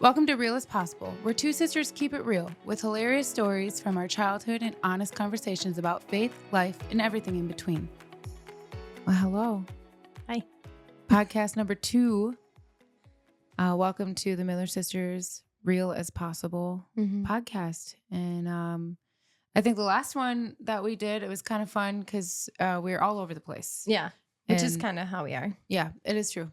Welcome to Real as Possible, where two sisters keep it real with hilarious stories from our childhood and honest conversations about faith, life, and everything in between. Well, hello. Hi. Podcast number 2. Welcome to the Miller Sisters Real as Possible podcast. And I think the last one that we did, it was kind of fun because we were all over the place. Yeah, which is kind of how we are. Yeah, it is true.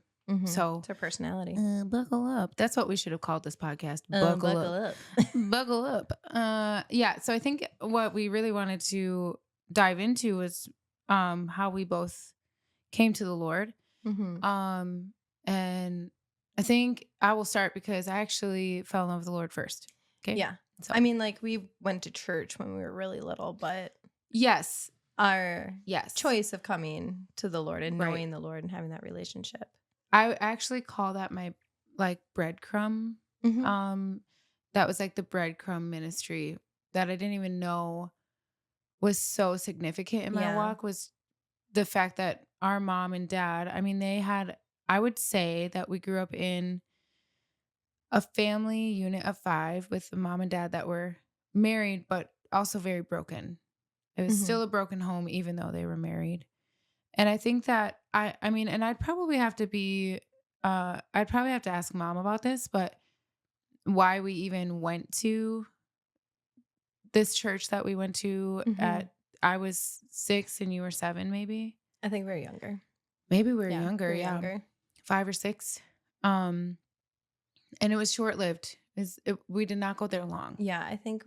So it's our personality. Buckle up. That's what we should have called this podcast. Buckle up. Buckle up. Yeah. So I think what we really wanted to dive into was how we both came to the Lord. And I think I will start because I actually fell in love with the Lord first. Okay. Yeah. So. I mean, like we went to church when we were really little, but yes, our choice of coming to the Lord and knowing the Lord and having that relationship. I actually call that my breadcrumb. That was like the breadcrumb ministry that I didn't even know was so significant in my walk, was the fact that our mom and dad, I mean, I would say that we grew up in a family unit of 5 with a mom and dad that were married, but also very broken. It was still a broken home, even though they were married. And I think that I mean, and I'd probably have to ask mom about this, but why we even went to this church that we went to I was 6 and you were 7, maybe. I think we were younger. Maybe we were younger. Yeah. Younger. 5 or 6. And it was short-lived. We did not go there long. Yeah. I think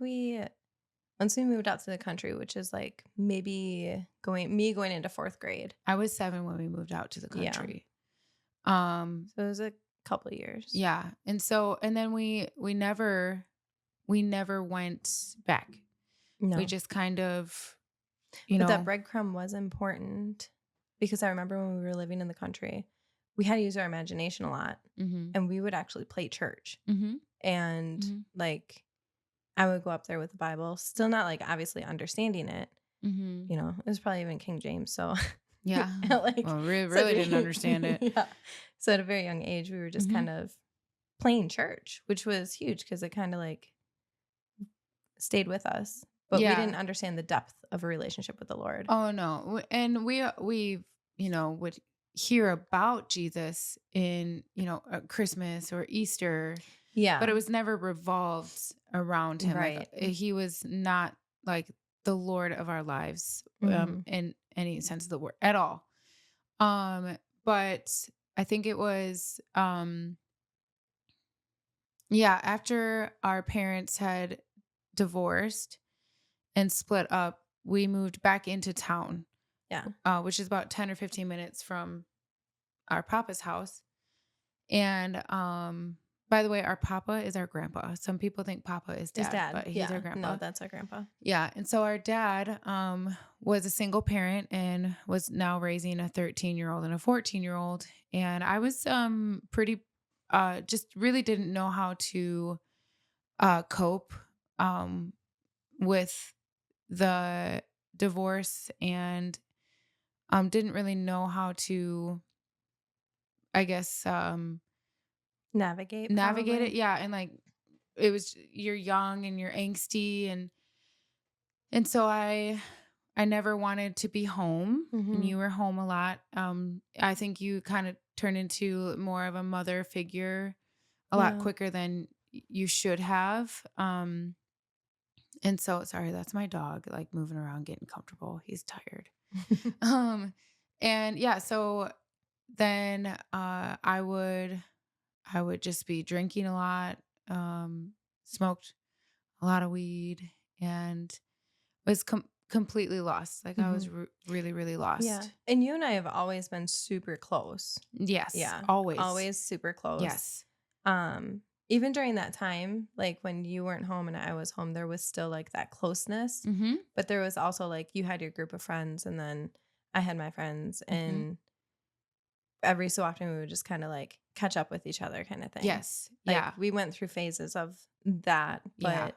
once we moved out to the country, which is like maybe going into 4th grade. I was 7 when we moved out to the country. Yeah. So it was a couple of years. Yeah. And then we never went back. No. We just kind of, But that breadcrumb was important because I remember when we were living in the country, we had to use our imagination a lot, and we would actually play church. And like, I would go up there with the Bible, still not like obviously understanding it. It was probably even King James. So yeah, we really didn't understand it. Yeah. So at a very young age, we were just kind of playing church, which was huge because it kind of like stayed with us. But we didn't understand the depth of a relationship with the Lord. Oh no, and we would hear about Jesus in Christmas or Easter. Yeah, but it was never revolved around him. Right. Like, he was not like the Lord of our lives in any sense of the word at all. But I think it was after our parents had divorced and split up, we moved back into town. Yeah. Which is about 10 or 15 minutes from our papa's house. And by the way, our papa is our grandpa. Some people think papa is dad. But he's our grandpa. No, that's our grandpa. Yeah. And so our dad was a single parent and was now raising a 13-year-old and a 14-year-old. And I was pretty just really didn't know how to cope with the divorce, and didn't really know how to, I guess, navigate it. Yeah. And like, it was, you're young and you're angsty, and so I never wanted to be home, and you were home a lot. I think you kind of turned into more of a mother figure a lot quicker than you should have. And so, sorry, that's my dog, like moving around, getting comfortable. He's tired. And yeah, so then I would just be drinking a lot, smoked a lot of weed, and was completely lost. Like I was really, really lost. Yeah. And you and I have always been super close. Yes. Yeah. Always super close. Yes. Even during that time, like when you weren't home and I was home, there was still like that closeness. But there was also like you had your group of friends and then I had my friends. And every so often we would just kind of like catch up with each other kind of thing. Yes. Like we went through phases of that. But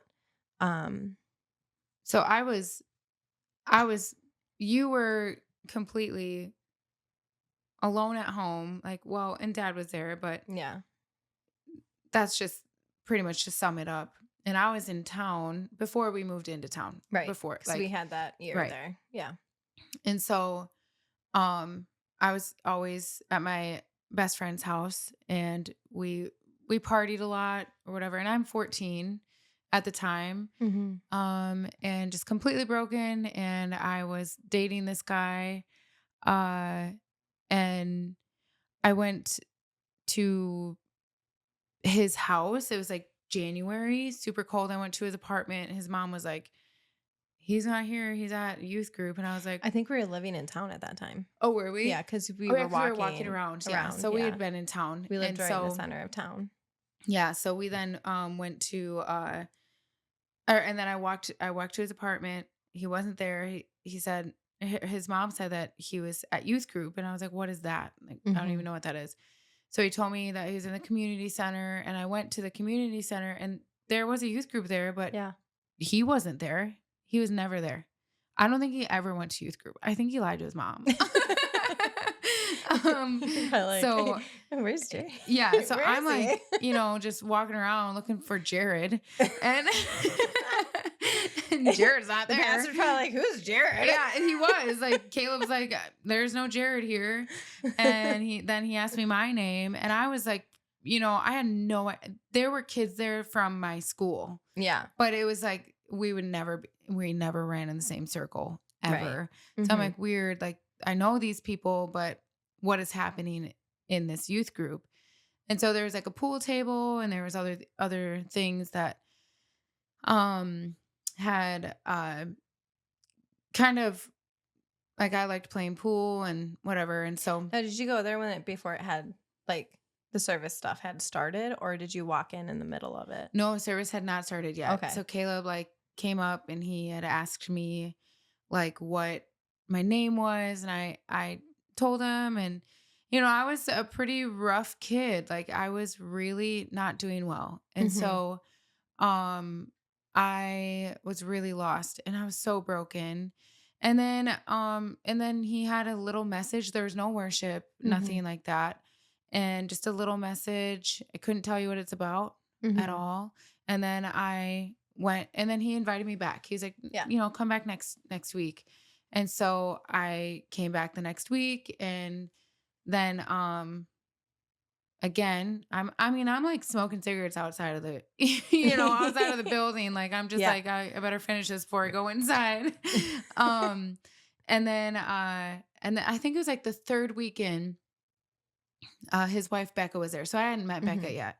so you were completely alone at home. Like, well, and dad was there, but yeah. That's just pretty much to sum it up. And I was in town before we moved into town. Right. Before, Because we had that year there. Yeah. And so, I was always at my best friend's house, and we partied a lot or whatever. And I'm 14 at the time, and just completely broken. And I was dating this guy, and I went to his house. It was like January, super cold. I went to his apartment. His mom was like, "He's not here. He's at youth group." And I was like, I think we were living in town at that time. "Oh, were we?" Yeah, because We were walking around. Yeah, so we had been in town. We lived right in the center of town. Yeah, so we then went to and then I walked to his apartment. He wasn't there. He said his mom said that he was at youth group, and I was like, "What is that?" Like, I don't even know what that is. So he told me that he was in the community center, and I went to the community center, and there was a youth group there, but he wasn't there. He was never there. I don't think he ever went to youth group. I think he lied to his mom. So where's Jared? Yeah, so I'm like, just walking around looking for Jared, and, and Jared's not there. The pastor's probably like, "Who's Jared?" Yeah, and he was like, Caleb was like, "There's no Jared here," and he asked me my name, and I was like, I had there were kids there from my school, but it was like we never ran in the same circle ever. Right. So I'm like, weird, like I know these people, but what is happening in this youth group? And so there was like a pool table, and there was other things that had kind of like, I liked playing pool and whatever. And so now, did you go there before it had like the service stuff had started, or did you walk in the middle of it? No, service had not started yet. Okay. So Caleb like came up, and he had asked me like what my name was, and I told him, and I was a pretty rough kid. Like I was really not doing well. And so I was really lost, and I was so broken. And then he had a little message. There was no worship, nothing like that. And just a little message. I couldn't tell you what it's about at all. And then I went, and then he invited me back. He was like, come back next week. And so I came back the next week, and then again, I'm like smoking cigarettes outside of the outside of the building. Like I'm just like, I better finish this before I go inside. And then I think it was like the third weekend, his wife Becca was there. So I hadn't met Becca yet.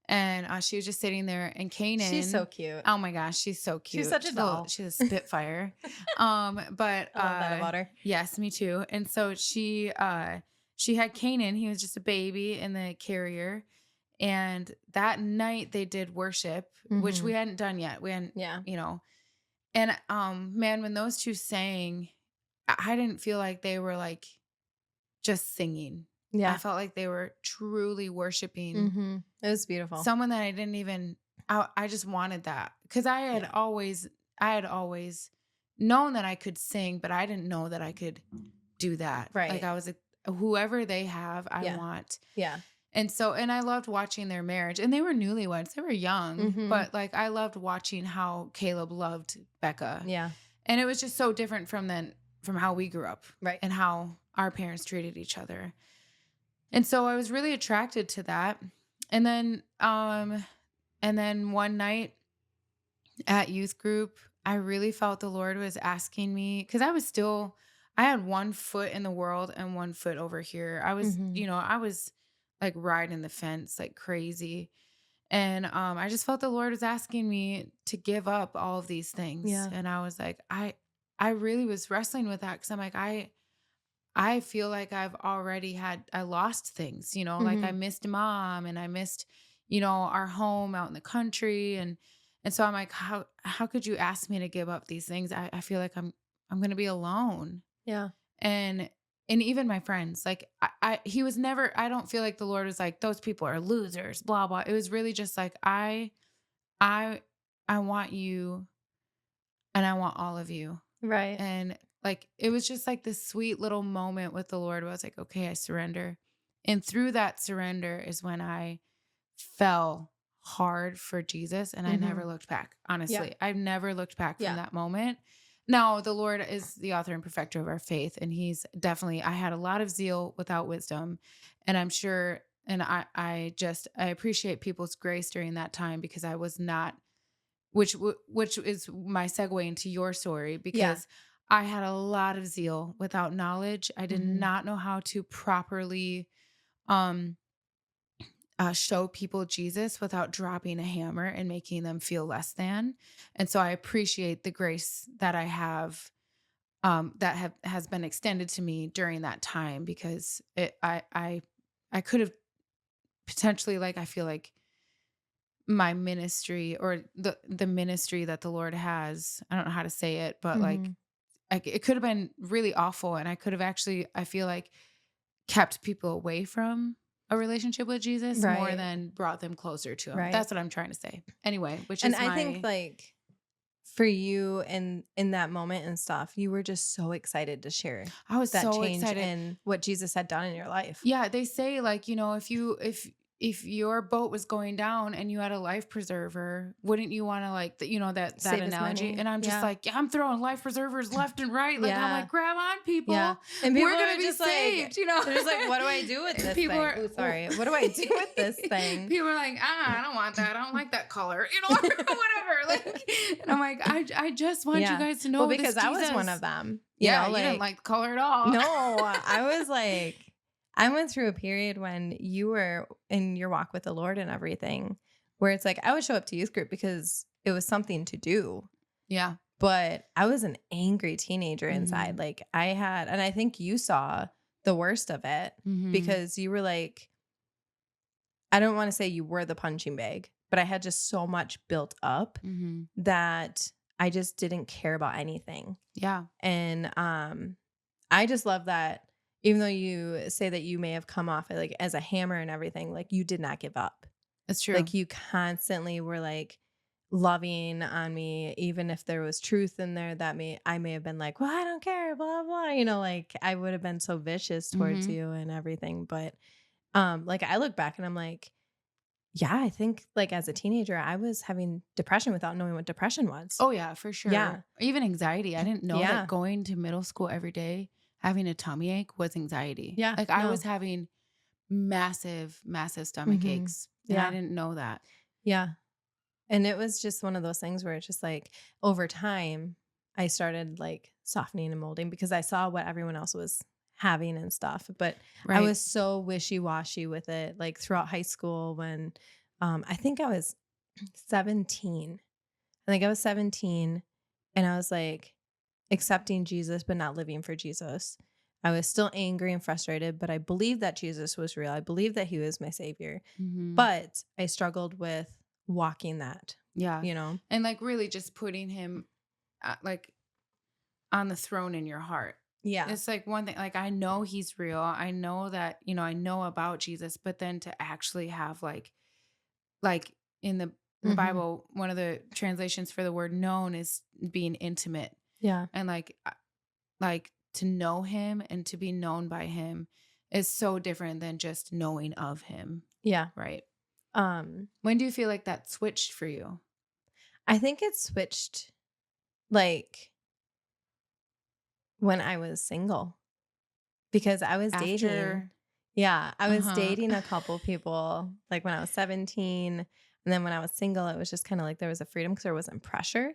And she was just sitting there, and Kanan. She's so cute. Oh my gosh, she's so cute. She's such a doll. She's a spitfire. But I love that about her. Yes, me too. And so she had Kanan. He was just a baby in the carrier. And that night they did worship, which we hadn't done yet. We hadn't, And man, when those two sang, I didn't feel like they were like just singing. Yeah. I felt like they were truly worshiping. It was beautiful. Someone that I didn't even, I just wanted that. Because I had always known that I could sing, but I didn't know that I could do that. Right. Like I was like, whoever they have, I want. Yeah. And so, and I loved watching their marriage. And they were newlyweds. They were young. But like, I loved watching how Caleb loved Becca. Yeah. And it was just so different from how we grew up. Right. And how our parents treated each other. And so I was really attracted to that. And then one night at youth group, I really felt the Lord was asking me, because I had one foot in the world and one foot over here. I was, I was like riding the fence like crazy. And I just felt the Lord was asking me to give up all of these things. Yeah. And I was like, I really was wrestling with that, because I'm like, I feel like I lost things, like I missed mom, and I missed, our home out in the country. And so I'm like, how could you ask me to give up these things? I feel like I'm going to be alone. Yeah. And even my friends, like he was never, I don't feel like the Lord was like, those people are losers, blah, blah. It was really just like, I want you, and I want all of you. Right. And like, it was just like this sweet little moment with the Lord where I was like, okay, I surrender. And through that surrender is when I fell hard for Jesus, and I never looked back. Honestly, I've never looked back from that moment. Now, the Lord is the author and perfecter of our faith, and he's definitely, I had a lot of zeal without wisdom, and I'm sure, and I appreciate people's grace during that time, because I was not, which is my segue into your story, because I had a lot of zeal without knowledge. I did not know how to properly show people Jesus without dropping a hammer and making them feel less than. And so I appreciate the grace that I have, that has been extended to me during that time, because I could have potentially, like, I feel like my ministry, or the ministry that the Lord has, I don't know how to say it, but like, it could have been really awful, and I could have actually, I feel like, kept people away from a relationship with Jesus more than brought them closer to him. Right. That's what I'm trying to say. Anyway, and I think, like, for you in that moment and stuff, you were just so excited to share I was that so change excited. and what Jesus had done in your life. Yeah, they say, like, you know, if your boat was going down and you had a life preserver, wouldn't you want to, like, you know, that Save as analogy? many. And I'm just like, I'm throwing life preservers left and right. Like, I'm like, grab on, people. And people we're gonna are be just saved. Like, you know, they're just like, what do I do with this thing? What do I do with this thing? People are like, I don't want that. I don't like that color. You know, whatever. Like, and I'm like, I just want you guys to know. Well, because I was one of them. You know, you didn't like the color at all. No, I was like, I went through a period when you were in your walk with the Lord and everything, where it's like I would show up to youth group because it was something to do. Yeah. But I was an angry teenager inside. Like, I had, and I think you saw the worst of it, because you were like, I don't want to say you were the punching bag, but I had just so much built up that I just didn't care about anything. Yeah. And I just love that. Even though you say that you may have come off like as a hammer and everything, like, you did not give up. That's true. Like, you constantly were like loving on me, even if there was truth in there that I may have been like, well, I don't care, blah, blah. You know, like, I would have been so vicious towards you and everything. But like, I look back and I'm like, yeah, I think, like, as a teenager, I was having depression without knowing what depression was. Oh yeah, for sure. Yeah. Even anxiety. I didn't know that going to middle school every day, having a tummy ache, was anxiety. Yeah. Like, I was having massive stomach aches. And I didn't know that. Yeah. And it was just one of those things where it's just like, over time, I started like softening and molding because I saw what everyone else was having and stuff. But I was so wishy-washy with it, like throughout high school, when I think I was 17. I think I was 17, and I was like accepting Jesus, but not living for Jesus. I was still angry and frustrated, but I believed that Jesus was real. I believed that he was my savior. But I struggled with walking that. Yeah. You know? And like really just putting him like on the throne in your heart. Yeah. It's like one thing, like, I know he's real. I know that, you know, I know about Jesus, but then to actually have like in the Bible, one of the translations for the word known is being intimate. Yeah. And like to know him and to be known by him is so different than just knowing of him. Yeah. Right. When do you feel like that switched for you? I think it switched like when I was single, because I was dating. Yeah. I was dating a couple people like when I was 17. And then when I was single, it was just kind of like there was a freedom because there wasn't pressure.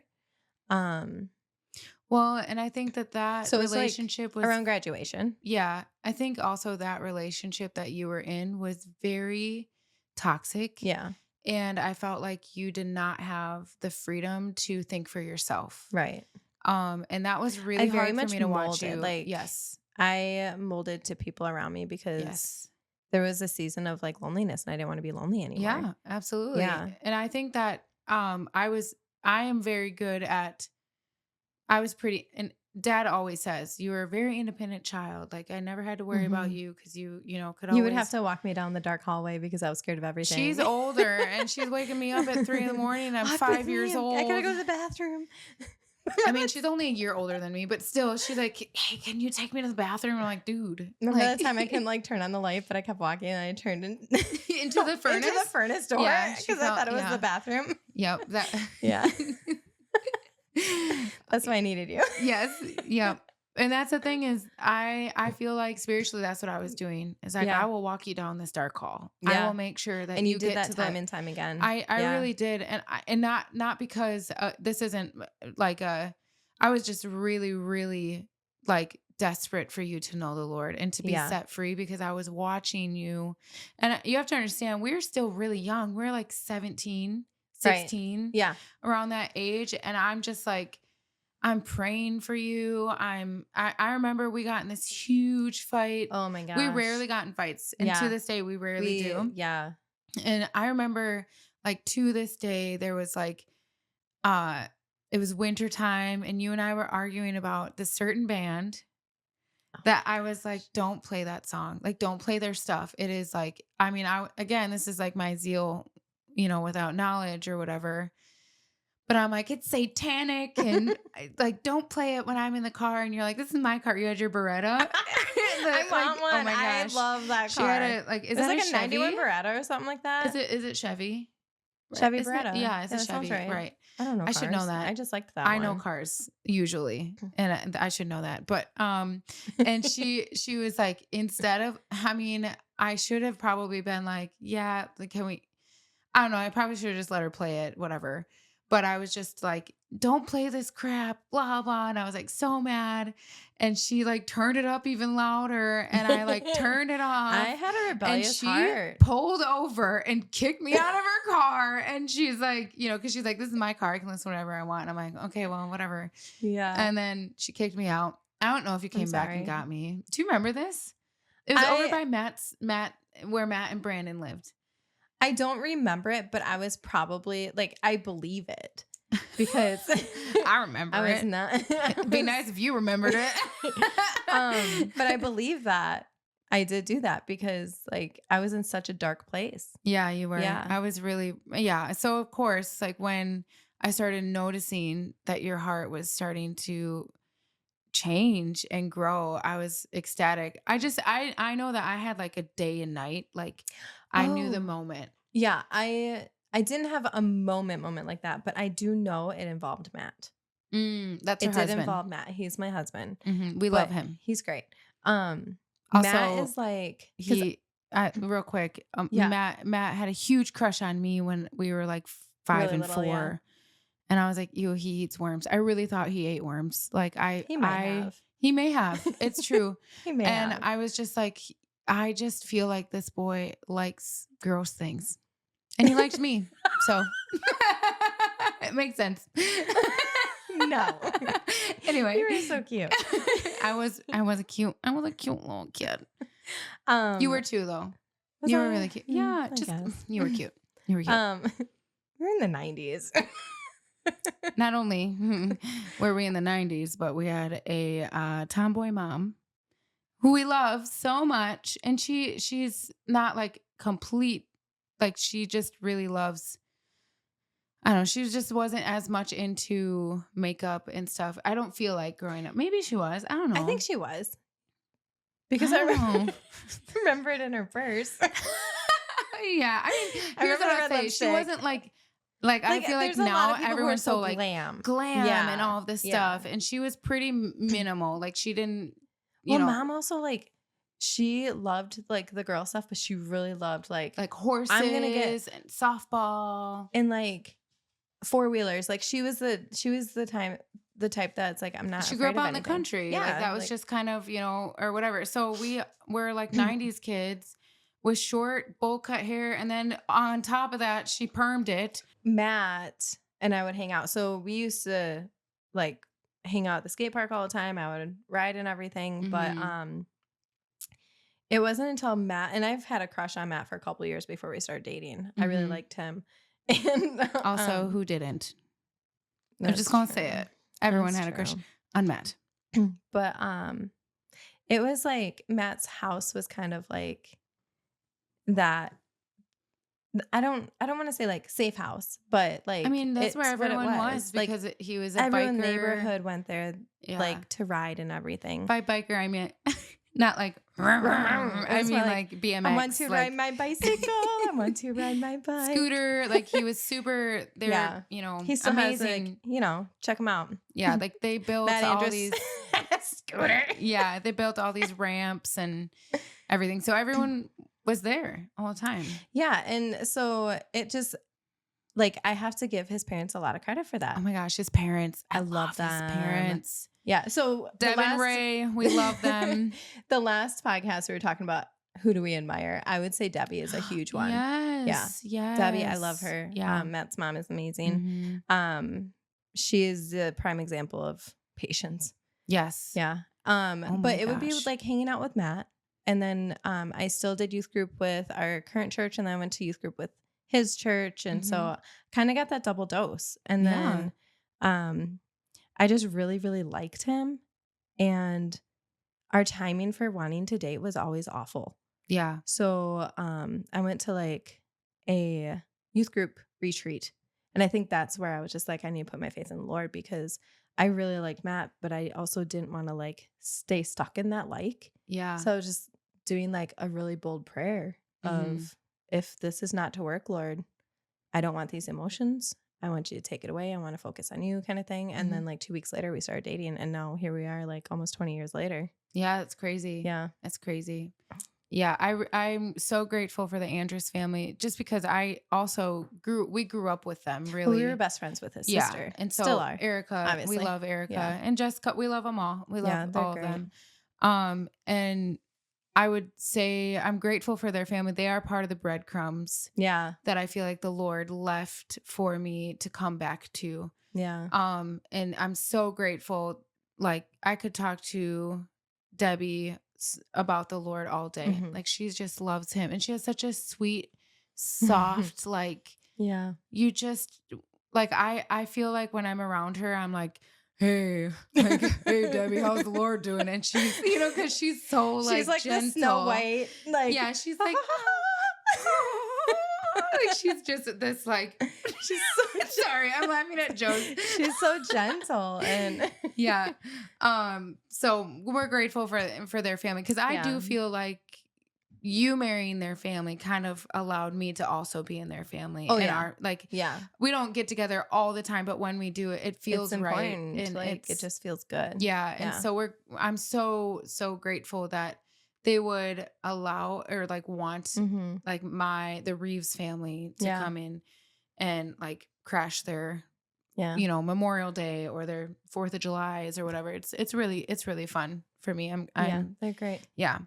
Well, and I think that so relationship was around graduation. Yeah. I think also that relationship that you were in was very toxic. Yeah. And I felt like you did not have the freedom to think for yourself. Right. And that was really hard for me to watch you. Like, yes. I molded to people around me because there was a season of like loneliness and I didn't want to be lonely anymore. Yeah, absolutely. Yeah. And I think that I am very good at, and Dad always says, you were a very independent child. Like, I never had to worry about you because you could always. You would have to walk me down the dark hallway because I was scared of everything. She's older and she's waking me up at 3 a.m. and I'm 5 years old. I gotta go to the bathroom. I mean, she's only a year older than me, but still, she's like, "Hey, can you take me to the bathroom?" I'm like, "Dude, Remember like that time I couldn't like turn on the light, but I kept walking and I turned into the furnace." into the furnace door Yeah, she because I felt thought it was the bathroom. Yep, that Yeah. That's why I needed you. Yes, yep. And that's the thing is I feel like spiritually that's what I was doing. It's like I Yeah. will walk you down this dark hall. I Yeah. will make sure that And you you did get that to time the and time again. I Yeah. really did, and not because this isn't like I was just really really like desperate for you to know the Lord and to be Yeah. set free because I was watching you, and you have to understand we're still really young. We're like 17, Right. 16, Yeah. around that age, and I'm just like. I'm praying for you. I remember we got in this huge fight. Oh my We gosh. rarely got in fights. And to Yeah. this day we rarely do. Yeah. And I remember like to this day there was like uh it was winter time and you and I were arguing about this certain band Oh that my I was like, gosh. don't play that song. Like don't play their stuff. It is like I mean, again, this is like my zeal, without knowledge or whatever. But I'm like, it's satanic and like, don't play it when I'm in the car. And you're like, this is my car. You had your Beretta. I want one. Oh my I gosh. love that She car. had is It's that like a a 91 Chevy? Beretta or something like that. Is it Chevy? Chevy Is it? Beretta. Yeah, it's Yeah, a that sounds Chevy. right. Right. I don't know I should know cars. I that. just liked that I know one. cars usually, and I should know that. But and she was like, instead of, I mean, I should have probably been like, yeah, like, can we? I don't know. I probably should have just let her play it, whatever. But I was just like, don't play this crap, blah, blah. And I was like so mad. And she like turned it up even louder. And I like turned it off. I had a And rebellious she heart. pulled over and kicked me out of her car. And she's like, because she's like, this is my car. I can listen to whatever I want. And I'm like, okay, well, whatever. Yeah. And then she kicked me out. I don't know if you came back and got me. Do you remember this? It was over by where Matt and Brandon lived. I don't remember it, but I was probably like, I believe it because I remember I was it. not. It'd be nice if you remembered it. But I believe that I did do that because like I was in such a dark place. Yeah, you were. Yeah. I was really, yeah. So of course, like when I started noticing that your heart was starting to change and grow, I was ecstatic. I know that I had like a day and night, like I knew the moment. Yeah, I didn't have a moment like that, but I do know it involved Matt. That's her It did husband. involve Matt. He's my husband. We love him. He's great. Also, Matt is like real quick. Yeah. Matt had a huge crush on me when we were like 5 Really and little, 4. yeah. And I was like, ew, he eats worms. I really thought he ate worms. Like He might have. He may have. It's true. He may And have. I was just like, I just feel like this boy likes gross things. And he liked me. So it makes sense. No. Anyway. You were so cute. I was a cute little kid. You were too though. Was You were I? really cute. Yeah, I just guess. you were cute. You were cute. We're in the 90s. Not only were we in the 90s, but we had a tomboy mom who we love so much. And she's not like complete, like she just really loves, I don't know, she just wasn't as much into makeup and stuff. I don't feel like growing up. Maybe she was. I don't know. I think she was. Because I remember it in her purse. Yeah. I mean, here's what I'll say. She wasn't like I feel like now everyone's so like glam and all of this stuff. And she was pretty minimal. Like she didn't, you know. Mom also like, she loved like the girl stuff, but she really loved like horses and softball and like 4-wheelers. Like she was the type that's like, I'm not. She grew up out in the country. Yeah, like that was just kind of, or whatever. So we were like 90s kids with short bowl cut hair. And then on top of that, she permed it. Matt and I would hang out. So we used to like hang out at the skate park all the time. I would ride and everything. But it wasn't until Matt, and I've had a crush on Matt for a couple of years before we started dating. I really liked him. And also, who didn't? I'm just gonna say it. Everyone had a crush on Matt. But it was like Matt's house was kind of like that I don't want to say like safe house, but I like mean, that's where it's what it everyone was was. because Like he was a everyone in the biker. neighborhood went there Yeah. like to ride and everything. By biker, I mean not like I mean like BMX. I want to like, ride my bicycle. I want to ride my bike. Scooter. Like he was super. They're he still amazing. has check him out. Yeah, like they built Matt all Andrews. these Scooter. Yeah, they built all these ramps and everything. So everyone was there all the time. Yeah, and so it just like I have to give his parents a lot of credit for that. Oh my gosh, his parents. I love them. his parents. Yeah. So Devin Ray, we love them. The last podcast we were talking about who do we admire? I would say Debbie is a huge one. Yes. Yeah. Debbie, I love her. Yeah. Matt's mom is amazing. Mm-hmm. She is the prime example of patience. Yes. Yeah. But it would be like hanging out with Matt. And then I still did youth group with our current church, and then I went to youth group with his church. And so kind of got that double dose. And then I just really, really liked him. And our timing for wanting to date was always awful. Yeah. So I went to like a youth group retreat. And I think that's where I was just like, I need to put my faith in the Lord, because I really like Matt, but I also didn't want to like stay stuck in that like. Yeah. So I was just doing like a really bold prayer of, if this is not to work, Lord, I don't want these emotions. I want you to take it away. I want to focus on you, kind of thing. And then like 2 weeks later, we started dating. And now here we are, like almost 20 years later. Yeah, that's crazy. Yeah. That's crazy. Yeah, I'm so grateful for the Andrews family, just because we grew up with them, really. Well, we were best friends with his sister. And so still are. Erica, obviously. we love Erica and Jessica. We love them all. We love all great. of them. And I would say I'm grateful for their family. They are part of the breadcrumbs. Yeah. That I feel like the Lord left for me to come back to. Yeah. And I'm so grateful. Like I could talk to Debbie about the Lord all day. Like she just loves him, and she has such a sweet, soft, like, you just like, I feel like when I'm around her, I'm like, hey, like, hey Debbie, how's the Lord doing? And she's, because she's so like, she's like gentle. the Snow White, like, yeah, she's like, like she's just this like, she's so sorry, I'm laughing at jokes. She's so gentle and yeah. So we're grateful for their family, because I do feel like you marrying their family kind of allowed me to also be in their family. Oh, and we don't get together all the time, but when we do, it feels right, and like it just feels good. Yeah. And so I'm so grateful that they would allow or like want like the Reeves family to come in and like crash their Memorial Day or their 4th of July's or whatever. It's really fun for me. They're great. Yeah.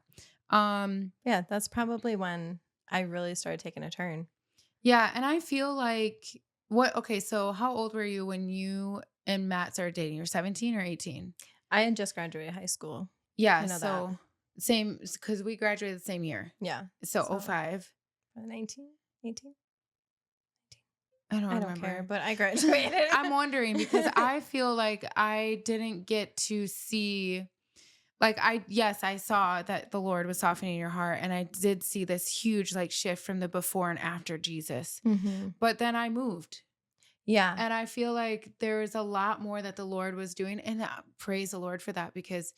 That's probably when I really started taking a turn. Yeah. And I feel like so how old were you when you and Matt started dating? You're 17 or 18? I had just graduated high school. Yeah. So same, because we graduated the same year. Yeah. So 05. 19, 18. I don't remember. Care, but I graduated. I'm wondering, because I feel like I didn't get to see, like I saw that the Lord was softening your heart, and I did see this huge like shift from the before and after Jesus. But then I moved. Yeah. And I feel like there was a lot more that the Lord was doing, and praise the Lord for that, because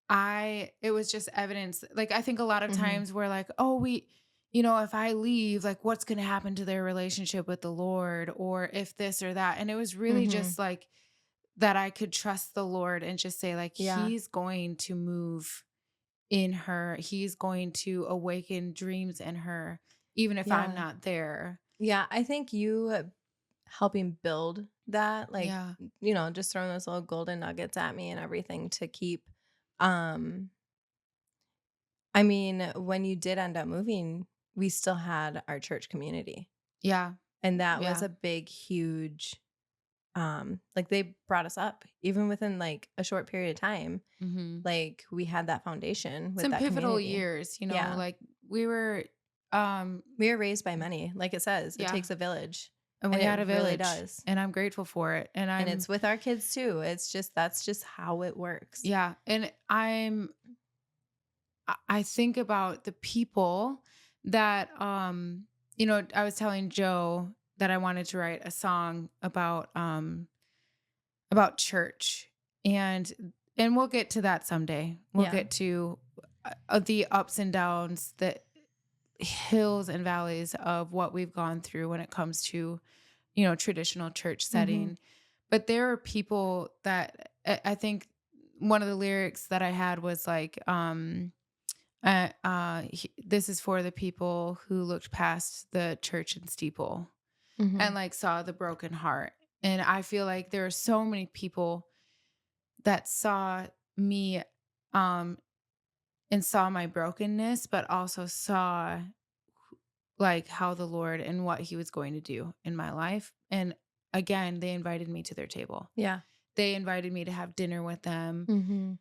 it was just evidence. Like I think a lot of times we're like, oh, if I leave, like what's going to happen to their relationship with the Lord, or if this or that. And it was really just like that I could trust the Lord and just say like, he's going to move in her. He's going to awaken dreams in her, even if I'm not there. Yeah. I think you helping build that, like, just throwing those little golden nuggets at me and everything to keep, I mean, when you did end up moving, we still had our church community. Yeah. And that was a big, huge, like they brought us up even within like a short period of time. Like we had that foundation with some that pivotal community. years, like we were raised by many, like it says, it takes a village. And we had a village. Really does. And I'm grateful for it. And it's with our kids too. That's just how it works. Yeah. And I think about the people that I was telling Joe that I wanted to write a song about church, and we'll get to that someday. We'll Yeah. get to the ups and downs, the hills and valleys of what we've gone through when it comes to, traditional church Mm-hmm. setting. But there are people that I think one of the lyrics that I had was like, this is for the people who looked past the church and steeple Mm-hmm. and like saw the broken heart. And I feel like there are so many people that saw me, um, and saw my brokenness, but also saw like how the Lord and what he was going to do in my life. And again, they invited me to their table. Yeah. They invited me to have dinner with them. Mm-hmm.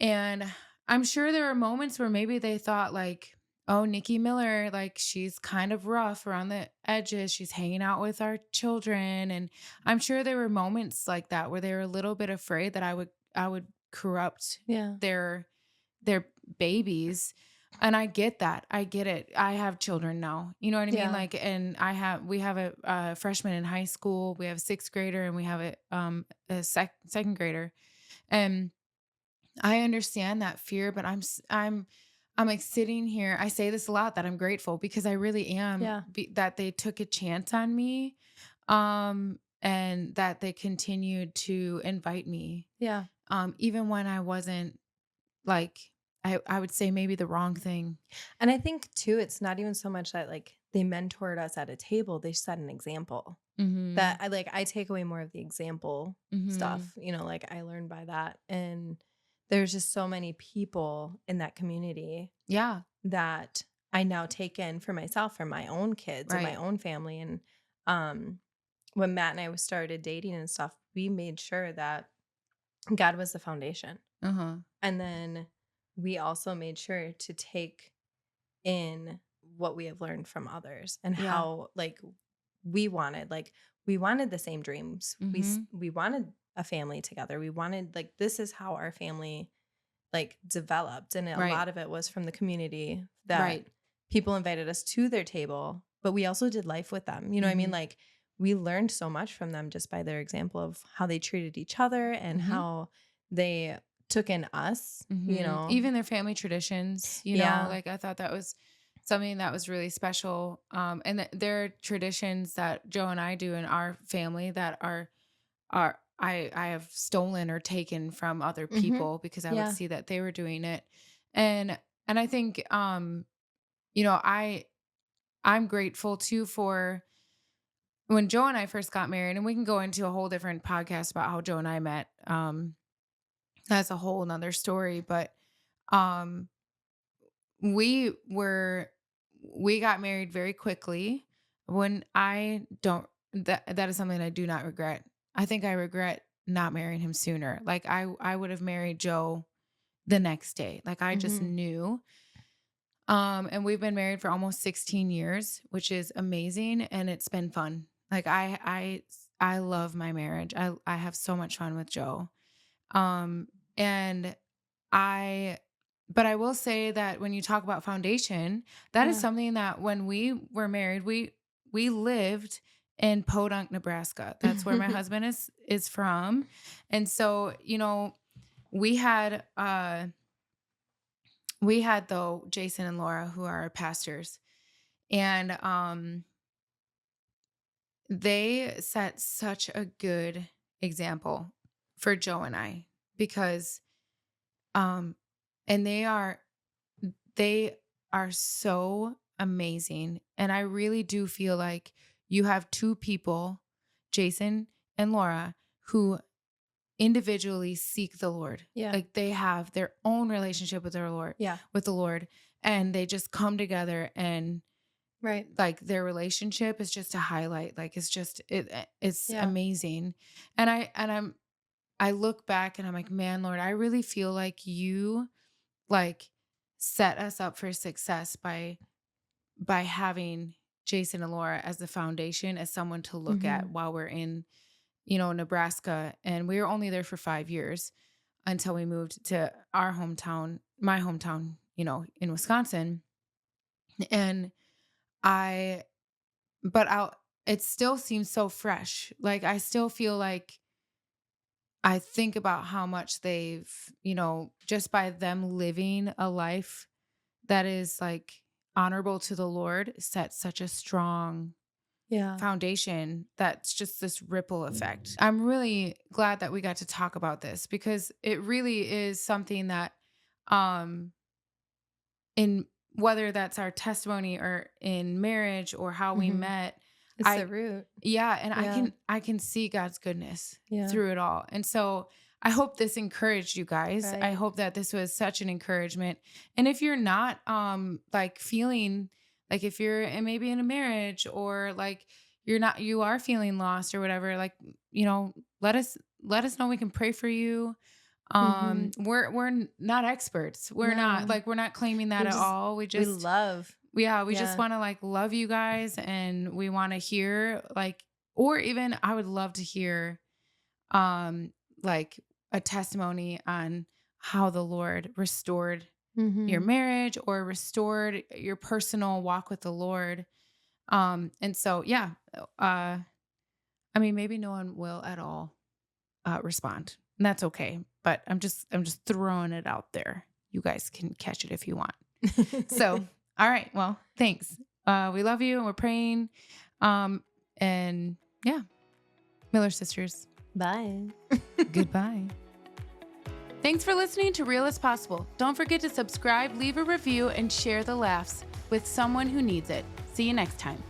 And I'm sure there were moments where maybe they thought like, oh, Nikki Miller, like she's kind of rough around the edges. She's hanging out with our children. And I'm sure there were moments like that where they were a little bit afraid that I would corrupt Yeah. their babies. And I get that. I get it. I have children now. You know what I mean? Yeah. Like, and we have a freshman in high school. We have a sixth grader, and we have second grader. And I understand that fear, but I'm like sitting here. I say this a lot that I'm grateful because I really am Yeah. that they took a chance on me, and that they continued to invite me, Yeah. even when I wasn't like I would say maybe the wrong thing. And I think too, it's not even so much that like they mentored us at a table, they set an example. That Mhm. I take away more of the example Mhm. stuff, like I learned by that. And there's just so many people in that community Yeah. that I now take in for myself, for my own kids and my Right. own family. And um when Matt and I started dating and stuff, we made sure that God was the foundation. Uh-huh. And then we also made sure to take in what we have learned from others and Yeah. how we wanted the same dreams. Mhm. We wanted a family together. We wanted like this is how our family like developed, and a Right. lot of it was from the community that Right. people invited us to their table, but we also did life with them. You know what I mean? Mhm. Like we learned so much from them just by their example of how they treated each other and Mhm. how they took in us, Mhm. Even their family traditions, Yeah. like I thought that was something that was really special. And there are traditions that Joe and I do in our family that are I have stolen or taken from other Mhm. people because I would Yeah. see that they were doing it. And I think you know, I'm grateful too for when Joe and I first got married, and we can go into a whole different podcast about how Joe and I met. That's a whole nother story, but um we were we got married very quickly. When I don't that is something I do not regret. I think I regret not marrying him sooner. Like I would have married Joe the next day. Like I just Mhm. knew. And we've been married for almost 16 years, which is amazing, and it's been fun. Like I love my marriage. I have so much fun with Joe. And I but I will say that when you talk about foundation, that is Yeah. something that when we were married, we lived in Podunk, Nebraska. That's where my husband is from. And so, we had though Jason and Laura who are our pastors, and they set such a good example for Joe and I because um and they are so amazing. And I really do feel like you have two people, Jason and Laura, who individually seek the Lord. Yeah. Like they have their own relationship Yeah. with the Lord, and they just come together, and Right. like their relationship is just a highlight. Like it's Yeah. amazing. And I look back and I'm like, man, Lord, I really feel like you like set us up for success by having Jason and Laura as the foundation, as someone to look at Mhm. while we're in, Nebraska. And we were only there for 5 years until we moved to our hometown, my hometown, in Wisconsin. And I but it still seems so fresh. Like, I still feel like I think about how much they've, just by them living a life that is like honorable to the Lord, set such a strong foundation that's just this ripple effect. I'm really glad that we got to talk about this because it really is something that in whether that's our testimony or in marriage or how we met, It's the root. Yeah, and I can see God's goodness through it all. And so I hope this encouraged you guys. Right. I hope that this was such an encouragement. And if you're not like feeling like if you're maybe in a marriage or like you are feeling lost or whatever, like, let us know. We can pray for you. We're not experts. We're not claiming that at all. We just we just want to like love you guys, and we want to hear like, or even I would love to hear like a testimony on how the Lord restored your marriage or restored your personal walk with the Lord. And so I mean, maybe no one will at all respond, and that's okay. But I'm just throwing it out there. You guys can catch it if you want. So, all right. Well, thanks. We love you and we're praying. And yeah, Miller Sisters. Bye. Goodbye. Thanks for listening to Real as Possible. Don't forget to subscribe, leave a review, and share the laughs with someone who needs it. See you next time.